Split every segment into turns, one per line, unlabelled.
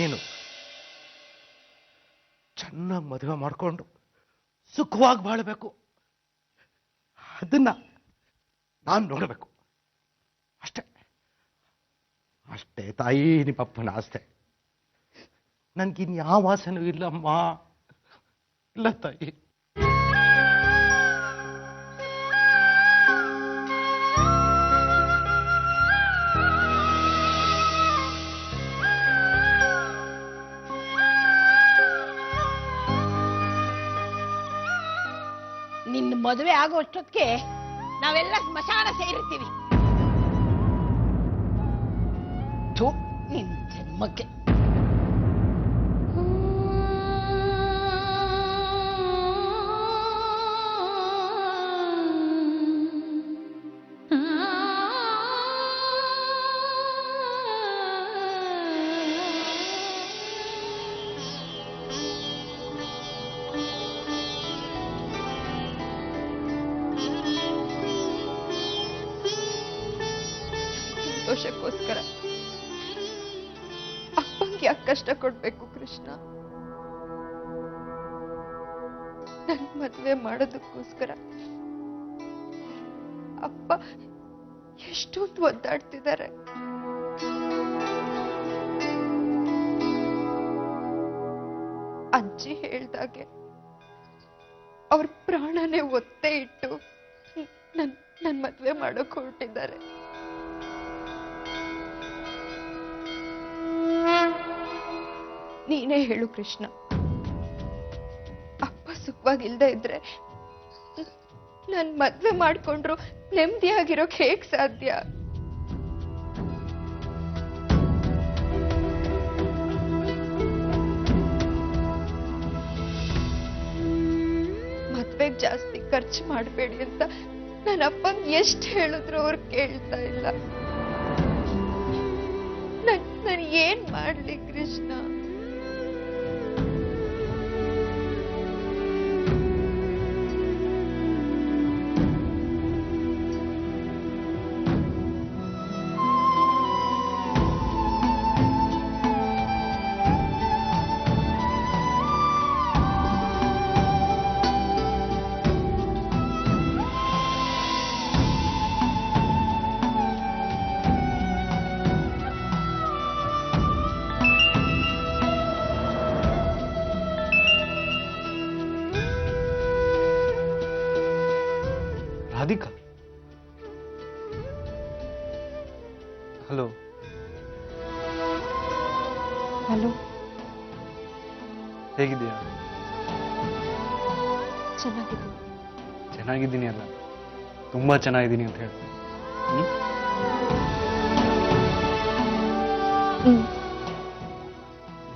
ನೀನು ಚೆನ್ನಾಗಿ ಮದುವೆ ಮಾಡಿಕೊಂಡು ಸುಖವಾಗಿ ಬಾಳಬೇಕು. ಅದನ್ನ ನಾನು ನೋಡಬೇಕು. ಅಷ್ಟೇ ಅಷ್ಟೇ ತಾಯಿ, ನಿಮ್ಮಪ್ಪನ ಆಸ್ತೆ. ನನ್ಗಿನ್ಯಾವ ಆಸೆನೂ ಇಲ್ಲಮ್ಮ. ಇಲ್ಲ ತಾಯಿ.
ನಿನ್ನ ಮದುವೆ ಆಗೋ ಅಷ್ಟೊತ್ತಿಗೆ ನಾವೆಲ್ಲ ಸ್ಮಶಾನ ಸೇರಿರ್ತೀವಿ. ನಿನ್ನ ಜನ್ಮಕ್ಕೆ
ಸಂತೋಷಕ್ಕೋಸ್ಕರ ಅಪ್ಪಂಗೆ ಯಾಕೆ ಕಷ್ಟ ಕೊಡ್ಬೇಕು ಕೃಷ್ಣ? ನನ್ ಮದ್ವೆ ಮಾಡೋದಕ್ಕೋಸ್ಕರ ಅಪ್ಪ ಎಷ್ಟೊಂದು ಒದ್ದಾಡ್ತಿದ್ದಾರೆ. ಅಜ್ಜಿ ಹೇಳ್ದಾಗೆ ಅವ್ರ ಪ್ರಾಣನೇ ಒತ್ತೆ ಇಟ್ಟು ನನ್ ಮದ್ವೆ ಮಾಡೋಕ್ ಹೊರಟಿದ್ದಾರೆ. ನೀನೇ ಹೇಳು ಕೃಷ್ಣ, ಅಪ್ಪ ಸುಖವಾಗಿಲ್ದೇ ಇದ್ರೆ ನನ್ ಮದ್ವೆ ಮಾಡ್ಕೊಂಡ್ರು ನೆಮ್ಮದಿಯಾಗಿರೋಕ್ ಹೇಗ್ ಸಾಧ್ಯ? ಮದ್ವೆಗ್ ಜಾಸ್ತಿ ಖರ್ಚು ಮಾಡಬೇಡಿ ಅಂತ ನನ್ನ ಅಪ್ಪಂಗ್ ಎಷ್ಟು ಹೇಳಿದ್ರು ಅವ್ರು ಕೇಳ್ತಾ ಇಲ್ಲ. ನಾನು ಏನ್ ಮಾಡ್ಲಿ ಕೃಷ್ಣ?
ರಾಧಿಕಾ, ಹಲೋ.
ಹಲೋ,
ಹೇಗಿದ್ದೀಯಾ?
ಚೆನ್ನಾಗಿದ್ದೀನಿ.
ಚೆನ್ನಾಗಿದ್ದೀನಿ ಅಲ್ಲ, ತುಂಬಾ ಚೆನ್ನಾಗಿದ್ದೀನಿ ಅಂತ ಹೇಳ್ತೀನಿ.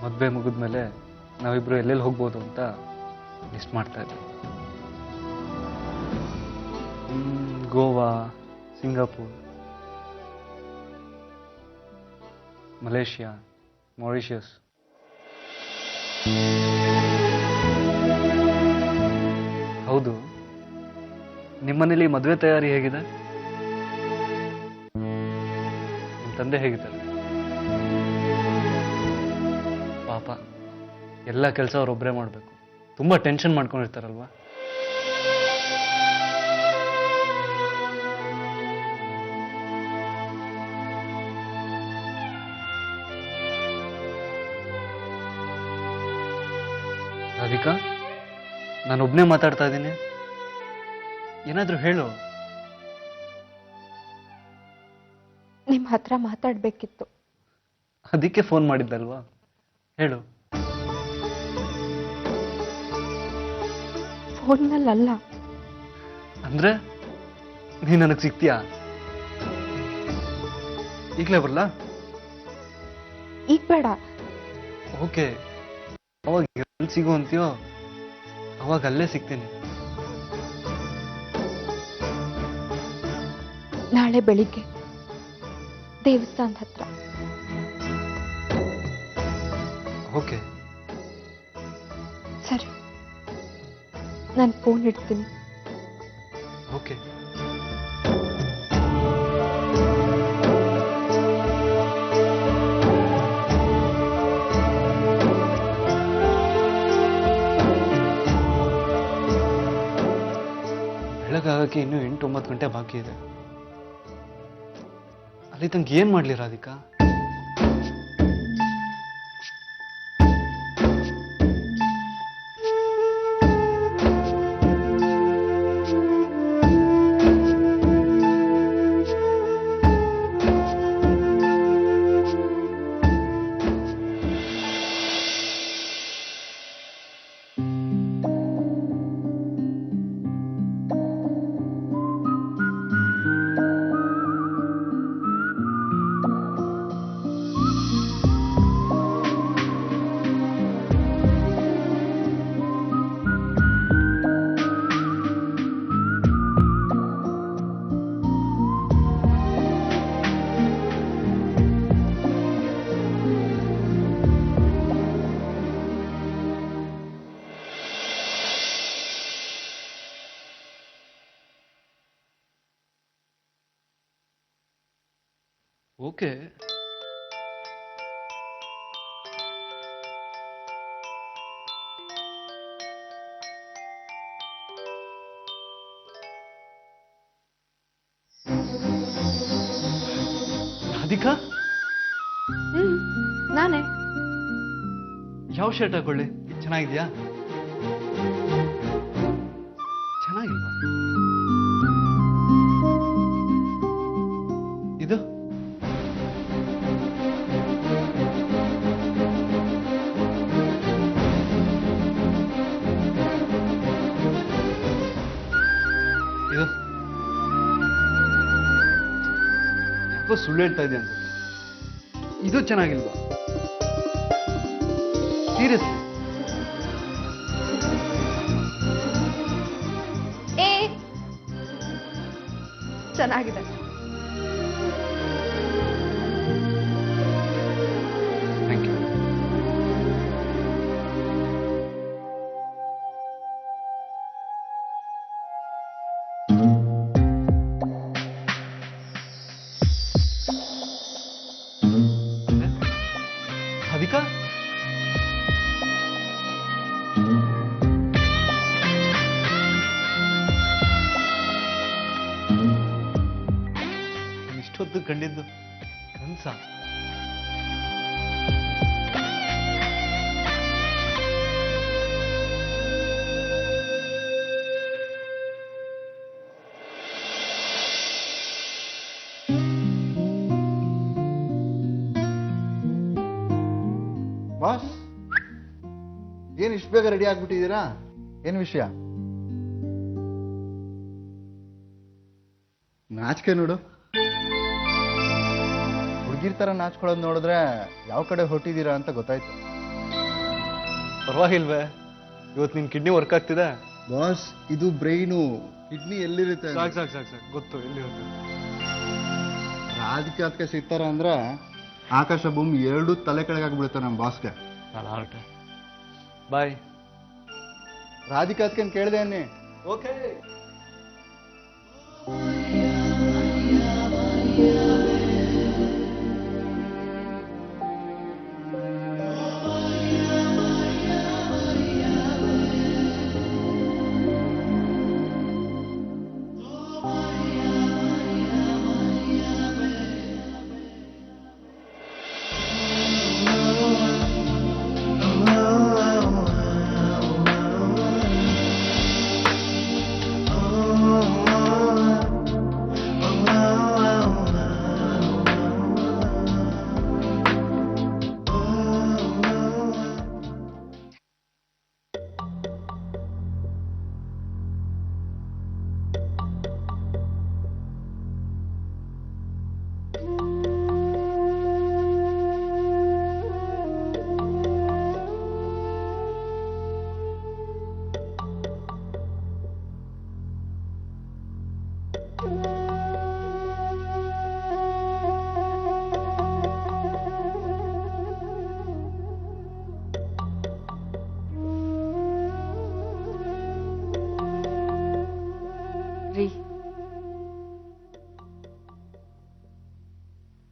ಮದುವೆ ಮುಗಿದ್ಮೇಲೆ ನಾವಿಬ್ರು ಎಲ್ಲೆಲ್ಲಿ ಹೋಗ್ಬೋದು ಅಂತ ಲಿಸ್ಟ್ ಮಾಡ್ತಾ ಇದ್ದೆ. Goa, Singapore, Malaysia, Mauritius. ಹೌದು, ನಿಮ್ಮನೇಲಿ ಮದುವೆ ತಯಾರಿ ಹೇಗಿದೆ? ನಿಮ್ಮ ತಂದೆ ಹೇಗಿದ್ದಾರೆ? ಪಾಪ, ಎಲ್ಲ ಕೆಲಸ ಅವರೊಬ್ಬರೇ ಮಾಡಬೇಕು. ತುಂಬಾ ಟೆನ್ಷನ್ ಮಾಡ್ಕೊಂಡಿರ್ತಾರಲ್ವಾ? ರಾಧಿಕಾ, ನಾನೊಬ್ನೇ ಮಾತಾಡ್ತಾ ಇದ್ದೀನಿ, ಏನಾದ್ರೂ ಹೇಳು.
ನಿಮ್ ಹತ್ರ ಮಾತಾಡ್ಬೇಕಿತ್ತು.
ಅದಕ್ಕೆ ಫೋನ್ ಮಾಡಿದ್ದಲ್ವಾ? ಹೇಳು.
ಫೋನ್ನಲ್ಲ.
ಅಂದ್ರೆ ನೀ ನನಗೆ ಸಿಗ್ತೀಯಾ? ಈಗಲೇ ಬರಲ್ಲ?
ಈಗ ಬೇಡ.
ಓಕೆ, ಅವಾಗ ಎಲ್ಲಿ ಸಿಗು ಅಂತೀಯೋ ಅವಾಗ ಅಲ್ಲೇ ಸಿಗ್ತೀನಿ.
ನಾಳೆ ಬೆಳಿಗ್ಗೆ ದೇವಸ್ಥಾನದ ಹತ್ರ.
ಓಕೆ,
ಸರಿ, ನಾನು ಫೋನ್ ಇಡ್ತೀನಿ.
ಓಕೆ. ಮಲ್ಗೋಕೆ ಇನ್ನೂ 8-9 ಗಂಟೆ ಬಾಕಿ ಇದೆ. ಅಲ್ಲಿ ತನಕ ಏನ್ ಮಾಡ್ಲಿ ರಾಧಿಕಾ? ಓಕೆ, ರಾಧಿಕಾ
ನಾನೇ.
ಯಾವ ಶರ್ಟ್ ಹಾಕೊಳ್ಳಿ? ಚೆನ್ನಾಗಿದ್ಯಾ? ಚೆನ್ನಾಗಿಲ್ವಾ ಇದು? ಇದು ಯಾಕೋ ಸುಳ್ಳು ಹೇಳ್ತಾ ಇದೆ ಅನ್ಸುತ್ತೆ. ಇದು ಚೆನ್ನಾಗಿಲ್ವಾ? ಸೀರಿಯಸ್?
ಚೆನ್ನಾಗಿದೆ.
Thank you. ರಾಧಿಕಾ, ಇಷ್ಟೊತ್ತು ಕಂಡಿದ್ದು ಕನ್ಸ?
ಬಾಸ್, ಏನ್ ಇಷ್ಟು ಬೇಗ ರೆಡಿ ಆಗ್ಬಿಟ್ಟಿದ್ದೀರಾ? ಏನ್ ವಿಷಯ? ನಾಚಿಕೆ ನೋಡು. ಹುಡುಗಿರ್ ತರ ನಾಚ್ಕೊಳ್ಳೋದು ನೋಡಿದ್ರೆ ಯಾವ ಕಡೆ ಹೊಟ್ಟಿದ್ದೀರಾ ಅಂತ ಗೊತ್ತಾಯ್ತು.
ಪರವಾಗಿಲ್ವೇ? ಇವತ್ತು ನಿನ್ ಕಿಡ್ನಿ ವರ್ಕ್ ಆಗ್ತಿದೆ?
ಬಾಸ್, ಇದು ಬ್ರೈನು. ಕಿಡ್ನಿ ಎಲ್ಲಿರುತ್ತೆ?
ಸಾಕು ಸಾಕು ಸಾಕು ಸಾಕು, ಗೊತ್ತು ಎಲ್ಲಿ ಹೋಗ್ತದೆ.
ರಾಧಿಕೆ ಅದಕ್ಕೆ ಸಿಗ್ತಾರ ಅಂದ್ರೆ ಆಕಾಶ ಭೂಮಿ ಎರಡೂ ತಲೆ ಕೆಳಗಾಗ್ಬಿಡುತ್ತೆ ನಮ್ಮ ಬಾಸ್ಗೆ.
ಬಾಯ್.
ರಾಧಿಕಾ ಅದಕ್ಕೆ ಕೇಳಿದೆ ಅನ್ನಿ.
ಓಕೆ.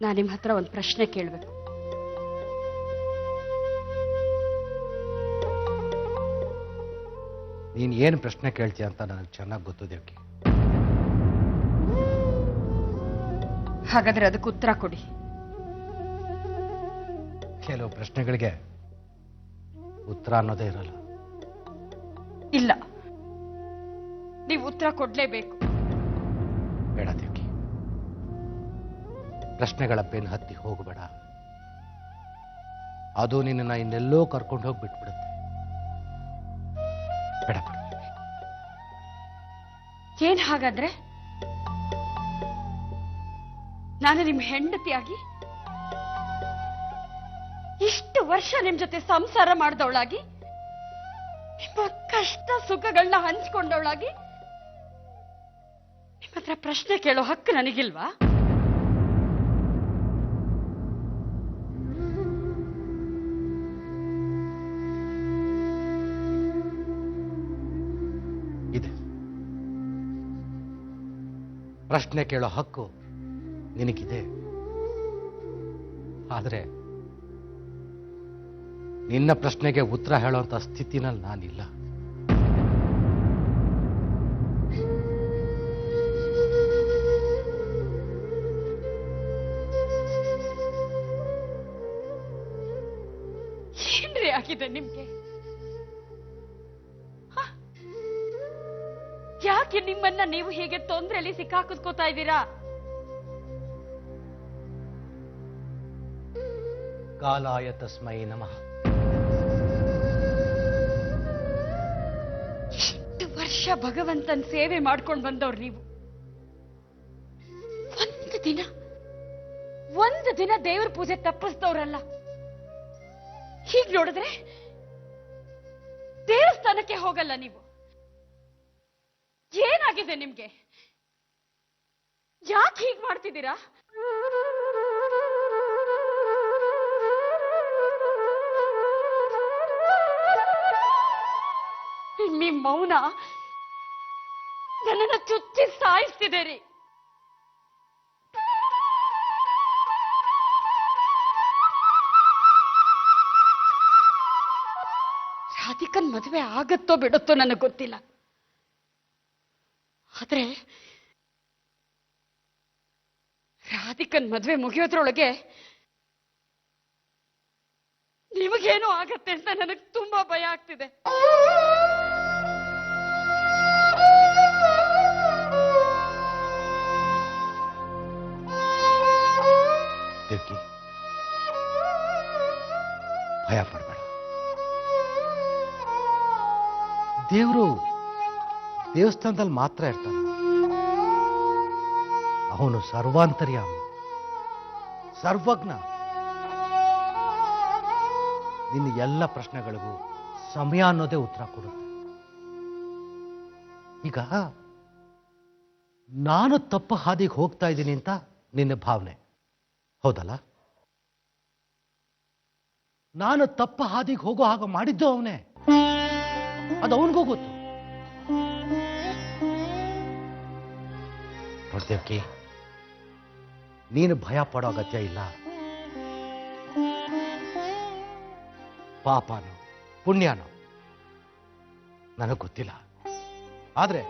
ನಾನು ನಿಮ್ಮ ಹತ್ರ ಒಂದು ಪ್ರಶ್ನೆ ಕೇಳಬೇಕು.
ನೀನು ಏನು ಪ್ರಶ್ನೆ ಕೇಳ್ತೀಯ ಅಂತ ನನಗೆ ಚೆನ್ನಾಗಿ ಗೊತ್ತು ದೇವ್ಕಿ.
ಹಾಗಾದ್ರೆ ಅದಕ್ಕೆ ಉತ್ತರ ಕೊಡಿ.
ಕೆಲವು ಪ್ರಶ್ನೆಗಳಿಗೆ ಉತ್ತರ ಅನ್ನೋದೇ ಇರಲ್ಲ.
ಇಲ್ಲ, ನೀವು ಉತ್ತರ ಕೊಡ್ಲೇಬೇಕು.
ಬೇಡ ದೇವ್ಕಿ, ಪ್ರಶ್ನೆಗಳ ಬೆನ್ನು ಹತ್ತಿ ಹೋಗಬೇಡ. ಅದು ನಿನ್ನನ್ನು ಇನ್ನೆಲ್ಲೋ ಕರ್ಕೊಂಡು ಹೋಗಿ ಬಿಟ್ಬಿಡುತ್ತೆ. ಬೇಡ ಬಿಡು.
ಏನ್ ಹಾಗಾದ್ರೆ? ನಾನು ನಿಮ್ ಹೆಂಡತಿಯಾಗಿ ಇಷ್ಟು ವರ್ಷ ನಿಮ್ ಜೊತೆ ಸಂಸಾರ ಮಾಡಿದವಳಾಗಿ, ನಿಮ್ಮ ಕಷ್ಟ ಸುಖಗಳನ್ನ ಹಂಚ್ಕೊಂಡವಳಾಗಿ ನಿಮ್ಮ ಹತ್ರ ಪ್ರಶ್ನೆ ಕೇಳೋ ಹಕ್ಕು ನನಗಿಲ್ವಾ?
ಇದೆ. ಪ್ರಶ್ನೆ ಕೇಳೋ ಹಕ್ಕು ನಿನಗಿದೆ. ಆದರೆ ನಿನ್ನ ಪ್ರಶ್ನೆಗೆ ಉತ್ತರ ಹೇಳೋಂಥ ಸ್ಥಿತಿನಲ್ಲಿ ನಾನಿಲ್ಲ.
ಏನ್ರಿ ಆಗಿದೆ ನಿಮ್ಗೆ? ಹ? ಯಾಕೆ ನಿಮ್ಮನ್ನ ನೀವು ಹೀಗೆ ತೊಂದರೆಯಲ್ಲಿ ಸಿಕ್ಕಾಕಿಸ್ಕೋತಾ ಇದ್ದೀರಾ?
ಕಾಲಾಯ ತಸ್ಮೈ ನಮಃ.
ಇಷ್ಟು ವರ್ಷ ಭಗವಂತನ ಸೇವೆ ಮಾಡ್ಕೊಂಡು ಬಂದವ್ರು ನೀವು. ಒಂದು ದಿನ ದೇವ್ರ ಪೂಜೆ ತಪ್ಪಿಸ್ದವ್ರಲ್ಲ. ಹೀಗ್ ನೋಡಿದ್ರೆ ದೇವಸ್ಥಾನಕ್ಕೆ ಹೋಗಲ್ಲ ನೀವು. ಏನಾಗಿದೆ ನಿಮ್ಗೆ? ಯಾಕೆ ಹೀಗ್ ಮಾಡ್ತಿದ್ದೀರಾ? ನಿಮ್ ಮೌನ ನನ್ನನ್ನು ಚುಚ್ಚಿ ಸಾಯಿಸ್ತಿದೆ ರೀ. ರಾಧಿಕನ್ ಮದುವೆ ಆಗತ್ತೋ ಬಿಡುತ್ತೋ ನನಗೆ ಗೊತ್ತಿಲ್ಲ. ಆದ್ರೆ ರಾಧಿಕನ್ ಮದುವೆ ಮುಗಿಯೋದ್ರೊಳಗೆ ನಿಮಗೇನೋ ಆಗತ್ತೆ ಅಂತ ನನಗೆ ತುಂಬಾ ಭಯ ಆಗ್ತಿದೆ.
ದೇವ್ಕಿ, ಭಯ ಪಡಬೇಡ. ದೇವರು ದೇವಸ್ಥಾನದಲ್ಲಿ ಮಾತ್ರ ಇರ್ತಾನೆ. ಅವನು ಸರ್ವಾಂತರ್ಯಾಮಿ, ಸರ್ವಜ್ಞ. ನಿನ್ನ ಎಲ್ಲ ಪ್ರಶ್ನೆಗಳಿಗೂ ಸಮಯ ಅನ್ನೋದೇ ಉತ್ತರ ಕೊಡುತ್ತೆ. ಈಗ ನಾನು ತಪ್ಪು ಹಾದಿಗೆ ಹೋಗ್ತಾ ಇದ್ದೀನಿ ಅಂತ ನಿನ್ನ ಭಾವನೆ, ಹೌದಲ್ಲ? ನಾನು ತಪ್ಪು ಹಾದಿಗೆ ಹೋಗೋ ಹಾಗೆ ಮಾಡಿದ್ದು ಅವನೇ. ಅದು ಅವನಿಗೂ ಗೊತ್ತು. ನೋಡ್ತೇವ್ಕಿ, ನೀನು ಭಯ ಪಡೋ ಅಗತ್ಯ ಇಲ್ಲ. ಪಾಪನೋ ಪುಣ್ಯನೋ ನನಗೆ ಗೊತ್ತಿಲ್ಲ. ಆದ್ರೆ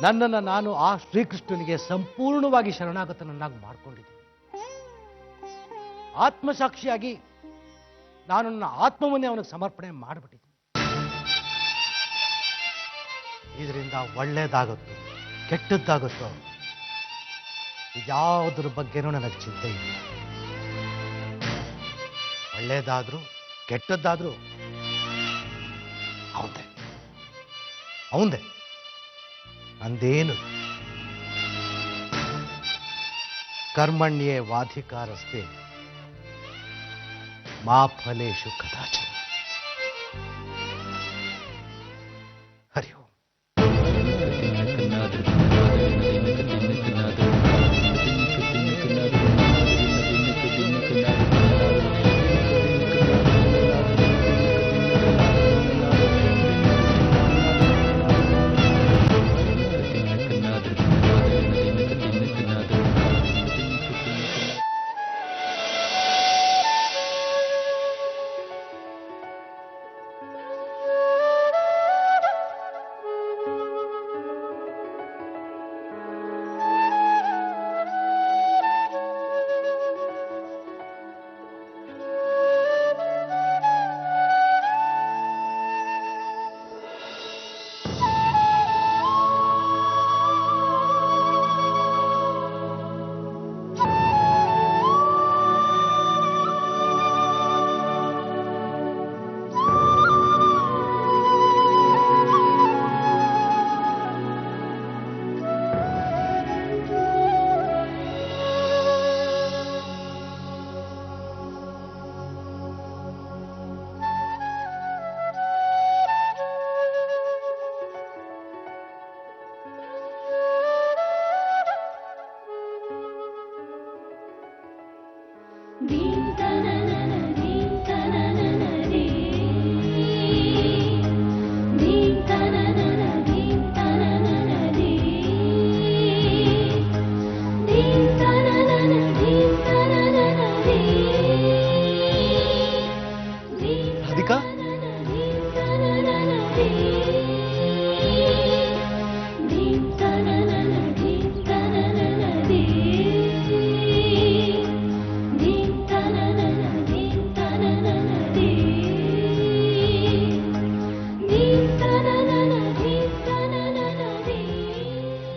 ನನ್ನನ್ನು ನಾನು ಆ ಶ್ರೀಕೃಷ್ಣನಿಗೆ ಸಂಪೂರ್ಣವಾಗಿ ಶರಣಾಗತನನ್ನಾಗಿ ಮಾಡ್ಕೊಂಡಿದ್ದೀನಿ. ಆತ್ಮಸಾಕ್ಷಿಯಾಗಿ ನಾನು ನನ್ನ ಆತ್ಮವನ್ನೇ ಅವನಿಗೆ ಸಮರ್ಪಣೆ ಮಾಡಿಬಿಟ್ಟಿದ್ದೀನಿ. ಇದರಿಂದ ಒಳ್ಳೇದಾಗುತ್ತೋ ಕೆಟ್ಟದ್ದಾಗುತ್ತೋ ಯಾವುದ್ರ ಬಗ್ಗೆನೂ ನನಗೆ ಚಿಂತೆ ಇಲ್ಲ. ಒಳ್ಳೇದಾದ್ರೂ ಕೆಟ್ಟದ್ದಾದ್ರೂ ಅವಂದೇ, ಅಂದೇನು. ಕರ್ಮಣ್ಯೇ ವಾಧಿಕಾರಸ್ತೆ ಮಾ ಫಲೇಶು ಕದಾಚನ. ಹರಿ ಓಂ.
ರಾಧಿಕಾ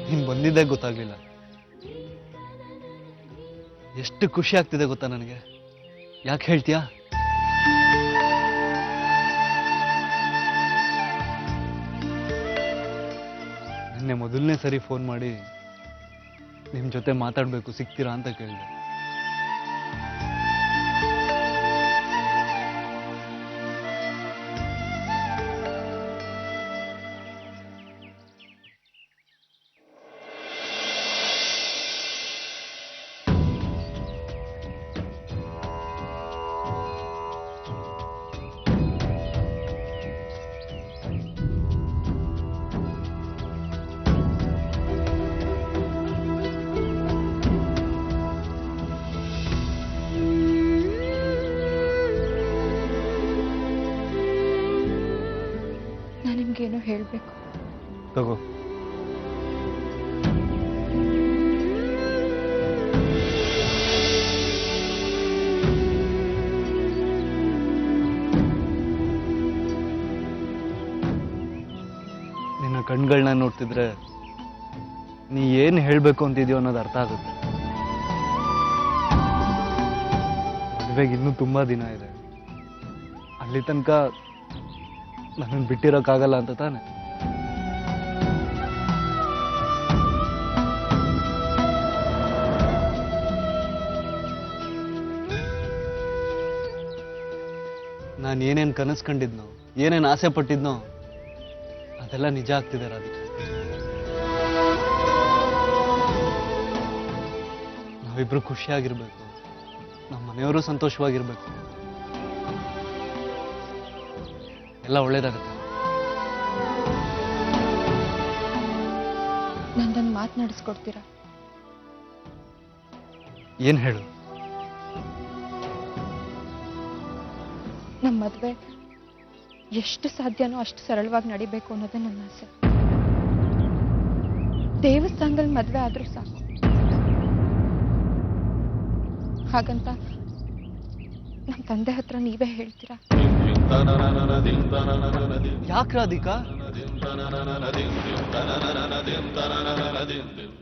ನೀನ್ ಬಂದಿದ್ದೇ ಗೊತ್ತಾಗ್ಲಿಲ್ಲ. ಎಷ್ಟು ಖುಷಿ ಆಗ್ತಿದೆ ಗೊತ್ತಾ ನನಗೆ. ಯಾಕೆ ಹೇಳ್ತೀಯಾ? ನಿನ್ನೆ ಮೊದಲನೇ ಸರಿ ಫೋನ್ ಮಾಡಿ ನಿಮ್ ಜೊತೆ ಮಾತಾಡ್ಬೇಕು, ಸಿಗ್ತೀರಾ ಅಂತ ಕೇಳಿದೆ.
ನಾನು ನಿಮ್ಗೇನೋ ಹೇಳ್ಬೇಕು.
ತಗೋ. ನಿನ್ನ ಕಣ್ಗಳನ್ನ ನೋಡ್ತಿದ್ರೆ ನೀ ಏನ್ ಹೇಳ್ಬೇಕು ಅಂತಿದ್ಯೋ ಅನ್ನೋದು ಅರ್ಥ ಆಗುತ್ತೆ. ಇವಾಗ ಇನ್ನೂ ತುಂಬಾ ದಿನ ಇದೆ. ಅಲ್ಲಿ ತನಕ ನನ್ನನ್ನು ಬಿಟ್ಟಿರೋಕ್ಕಾಗಲ್ಲ ಅಂತ ತಾನೆ. ನಾನು ಏನೇನು ಕನಸು ಕಂಡಿದ್ನೋ, ಏನೇನು ಆಸೆ ಪಟ್ಟಿದ್ನೋ ಅದೆಲ್ಲ ನಿಜ ಆಗ್ತಿದೆ ರಾಧಿಕಾ. ನಾವಿಬ್ರು ಖುಷಿಯಾಗಿರ್ಬೇಕು, ನಮ್ಮ ಮನೆಯವರು ಸಂತೋಷವಾಗಿರ್ಬೇಕು, ಎಲ್ಲ ಒಳ್ಳೇದಾಗತ್ತೆ.
ನನ್ನನ್ನು ಮಾತನಾಡಿಸ್ಕೊಡ್ತೀರಾ?
ಏನ್ ಹೇಳು?
ನಮ್ಮ ಮದುವೆ ಎಷ್ಟು ಸಾಧ್ಯನೋ ಅಷ್ಟು ಸರಳವಾಗಿ ನಡಿಬೇಕು ಅನ್ನೋದೇ ನನ್ನ ಆಸೆ. ದೇವಸ್ಥಾನದಲ್ಲಿ ಮದುವೆ ಆದ್ರೂ ಸಾಕು. ಹಾಗಂತ ನಮ್ಮ ತಂದೆ ಹತ್ರ ನೀವೇ ಹೇಳ್ತೀರಾ?
ಯಾಕೆ ರಾಧಿಕಾ?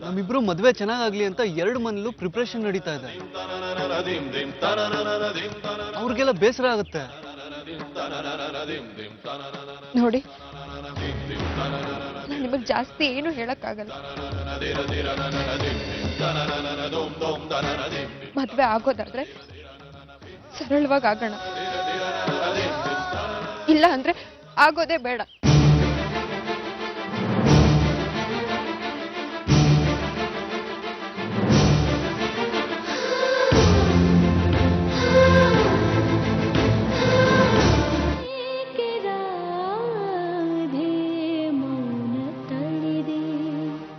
ನಮ್ಮಿಬ್ರು ಮದ್ವೆ ಚೆನ್ನಾಗಾಗ್ಲಿ ಅಂತ 2 ಮನೇಲೂ ಪ್ರಿಪ್ರೇಷನ್ ನಡೀತಾ ಇದೆ. ಅವ್ರಿಗೆಲ್ಲ ಬೇಸರ ಆಗುತ್ತೆ.
ನೋಡಿ, ನಾನು ನಿಮಗೆ ಜಾಸ್ತಿ ಏನು ಹೇಳಕ್ಕಾಗಲ್ಲ. ಮದ್ವೆ ಆಗೋದಾದ್ರೆ ಸರಳವಾಗಿ ಆಗೋಣ, ಇಲ್ಲ ಅಂದ್ರೆ ಆಗೋದೇ ಬೇಡ.